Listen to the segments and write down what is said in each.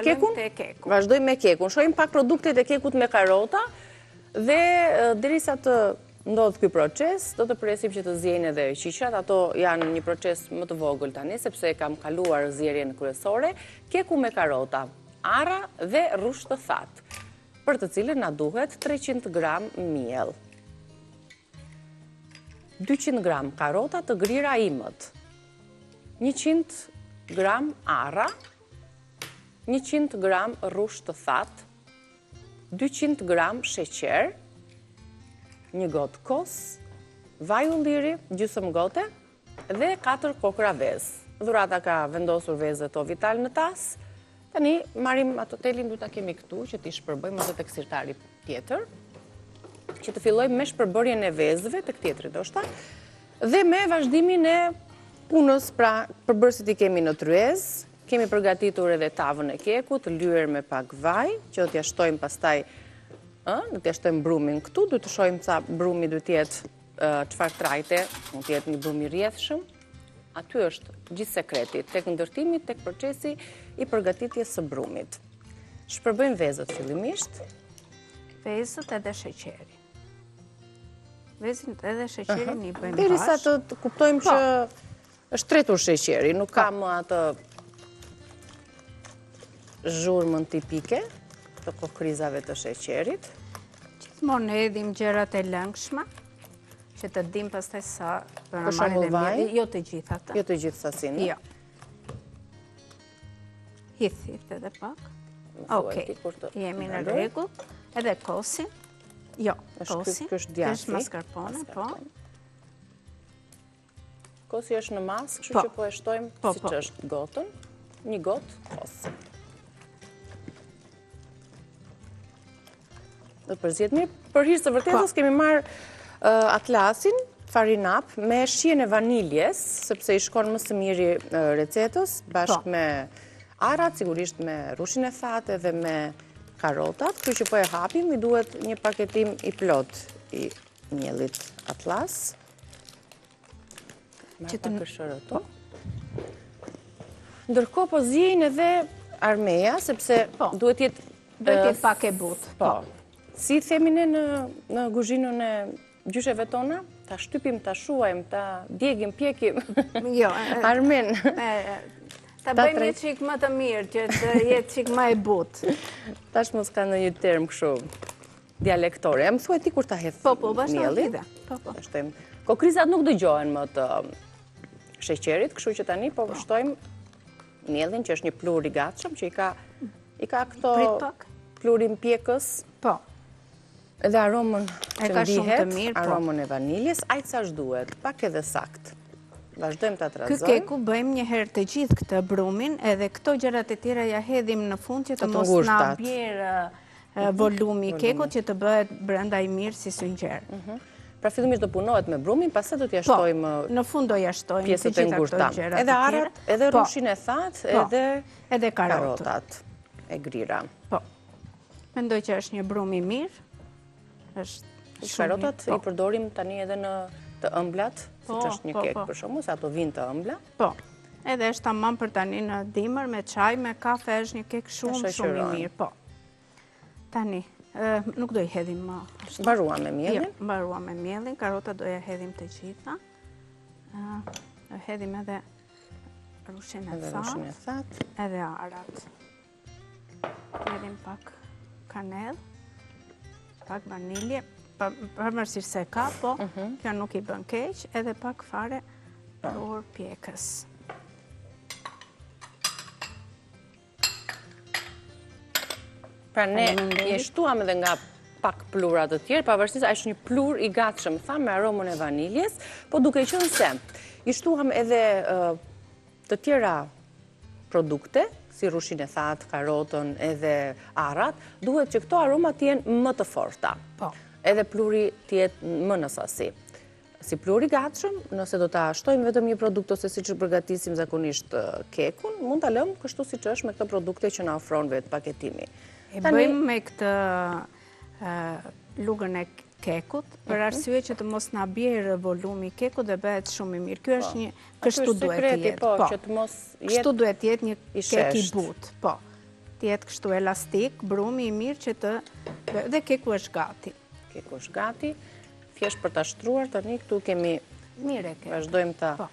kekun? Vazhdojmë me kekun. Shohim pak produktet e kekut me karota dhe derisa të ndodh ky proces, do të presim që të zjejnë edhe qiqrat. Ato janë një proces më të vogël tani, sepse kam kaluar zjerjen kryesore. Keku me karota, arra dhe rrush të thatë, për të cilën na duhet 300 gram miell, 200 gram karota të grira imët, 100 gram arra, 100 gram rrush të thatë, 200 gram sheqer, një gotë kos, vaj ulliri, gjysmë gote dhe 4 kokra vezë. Dhurata ka vendosur vezët o vital në tas. Tani marrim ato telin, du ta kemi këtu që t'i shpërbëjmë ato tek sirtari tjetër, që të fillojmë me shpërbërjen e vezëve tek tjetri ndoshta, dhe me vazhdimin e punës, pra përbërësit i kemi në tryez, kemi përgatitur edhe tavën e kekut, lyer me pak vaj, që do t'ja shtojmë pastaj, do t'ja shtojmë brumin këtu, du të shojmë sa brumi du t'jetë çfarë trajte, mund t'jetë një brum i rrjedhshëm. Aty është gjithë sekreti, tek ndërtimi, tek procesi i përgatitjes së brumit. Shpërbëjmë vezët fillimisht. Vezët edhe sheqeri. Vezët edhe sheqerin i bëjmë bashkë. Derisa të kuptojmë që është tretur sheqeri, nuk ka më atë zhurmën tipike të kokrizave të sheqerit. Gjithmonë ne edhim gjërat e lëngshme, që të dim pastaj sa për shembull vaj, jo të gjitha të. Jo të gjithë sasinë. Jo. Hith edhe pak. Okej, jemi në rregull. Edhe kosin. Jo, kosin. Ky është djathi. Është mascarpone, po. Kosi është në mas, kështu që po e shtojmë siç është gotën. Një gotë kos. Do përzjet mirë. Për hir të vërtetës kemi marrë atlasin, farinap, me shijen e vaniljes, sepse i shkon më së miri recetës, bashkë me arrat, sigurisht me rrushin e thatë dhe me karotat, kështu që po e hapim, i duhet një paketim i plot i miellit atlas. Marë pak këshërëto. Ndërkohë po zjejnë edhe armeja, sepse duhet jetë pak e butë. Po. Si themi ne në kuzhinën e gjysheve tona, ta shtypim, ta shuajmë, ta djegim, pjekim. Jo. Armen. Ta bëjmë një qik më të mirë, që të jetë qik më e butë. Tash mos ka në një term kështu dialektore. Më thuaj ti kur ta hedh miellit. Po. Kokrizat nuk dëgjohen më të sheqerit, kështu që tani po shtojmë miellin, që është një plur i gatshëm, që i ka këto plurin pjekës. Po. Edhe aromën që ndihet, mirë, aromën e vaniljes, ajtë sa shduhet, pak edhe sakt. Vazhdojmë të atrazojmë. Ky keku bëjmë një herë të gjithë këtë brumin, edhe këto gjërat e tjera ja hedhim në fund që të mos na bjerë volumi i kekut, që të bëhet brenda i mirë si synqer. Pra fillimisht do punohet me brumin, pastaj do t'ja shtojmë në fund do ja shtojmë pjesët e ngurta. Edhe arrat, edhe rrushin e thatë, edhe karotat e grira. Po. Mendoj që është një brum i mirë. Karotat i përdorim tani edhe në të ëmblat, siç është një kek për shkakun, se ato vinë të ëmbla. Po. Edhe është tamam për tani në dimër me çaj, me kafe, është një kek shumë i mirë, po. Tani, nuk do i hedhim më. Mbaruam me miellin? Jo, mbaruam me miellin, karotat do ja hedhim të gjitha. Do hedhim edhe rrushin e thatë, edhe arrat. Hedhim pak kanell, pak vanilje, përmërsisht se ka, po, kjo nuk i bën keq, edhe pak fare plur pjekës. Pra ne i shtuam edhe nga pak plurat të tjerë, pavarësisht është një plur i gatshëm, thamë me aromën e vaniljes, po duke qenë se i shtuam edhe të tjera produkte, si rrushin e thatë, karotën, edhe arrat, duhet që këto aromat t'jenë më të forta. Edhe pluri t'jetë më në sasi. Si pluri gatshëm, nëse do ta shtojmë vetëm një produkt ose siç e përgatisim zakonisht kekun, mund ta lëmë kështu siç është me këto produkte që na ofron vetë paketimi. E bëjmë me këtë lugën e kekut, për arsye që të mos na bjerë volumi i kekut dhe bëhet shumë i mirë. Ky është një, kështu duhet të jetë. Po, që të mos jetë kështu duhet të jetë një kek i butë. Po. të jetë kështu elastik, brumi i mirë që të... Dhe keku është gati. Keku është gati. Thjesht për ta shtruar, tani këtu kemi... Mire ke. Vazhdojmë ta... Po.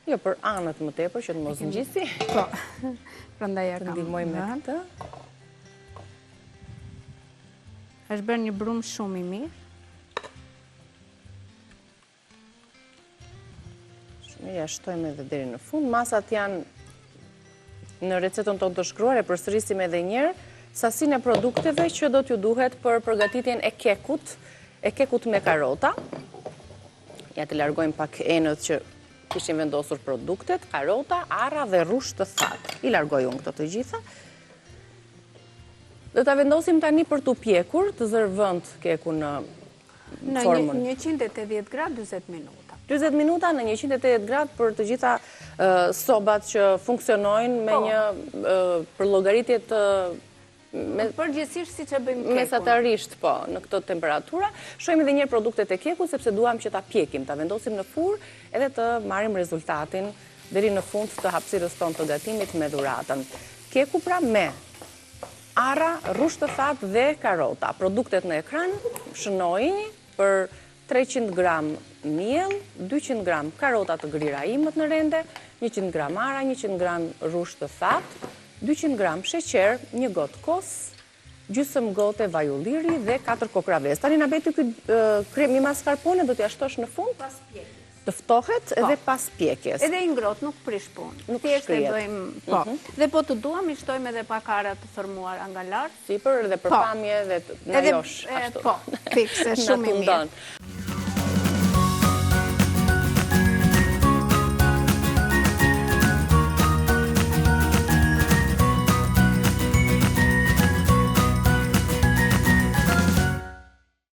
Jo, për anët më tepër, që të mos ngjisi. Po. Prandaj ja kam. Ndihmoj me këtë. Është bërë një brum shumë i mirë. Ja shtojmë edhe deri në fund. Masat janë në recetën tonë të shkruar, e përsërisim edhe njërë, sasinë e produkteve që do t'ju duhet për përgatitjen e kekut me karota. Ja të largojmë pak enët që kishin vendosur produktet, karota, arra dhe rusht të thatë. I largoj unë këto të gjitha. Do t'a vendosim tani për t'u pjekur, të zërvënd keku në formën. Në 180 gradë 20 minuta. 20 minuta në 180 gradë për të gjitha sobat që funksionojnë me një për llogaritje të përgjithsisht siç e bëjmë kekun. Mesatarisht, po, në këto temperatura. Shohim edhe një herë produktet e kekut sepse duam që ta pjekim, ta vendosim në furrë edhe të marrim rezultatin deri në fund të hapësirës tonë të gatimit me dhuratën. Keku pra me arra, rusht të thatë dhe karota. Produktet në ekran, shënojini për 300 gram miell, 200 gram karota të grira imët në rende, 100 gram arra, 100 gram rusht të thatë, 200 gram sheqer, 1 gotë kos, gjysmë gote vaj ulliri dhe 4 kokra vezë. Tani na beti ky kremi mascarpone do t'ja shtosh në fund? Pas pjekjes. Të ftohet edhe pas pjekjes. Edhe i ngrohtë, nuk prish punë. Nuk thjesht e shkrihet. bëjmë, po. Dhe po të duam i shtojmë edhe pak arra të thërmuar nga lart. Sipër edhe për pamje dhe na josh ashtu. Po, fikse, shumë i mirë.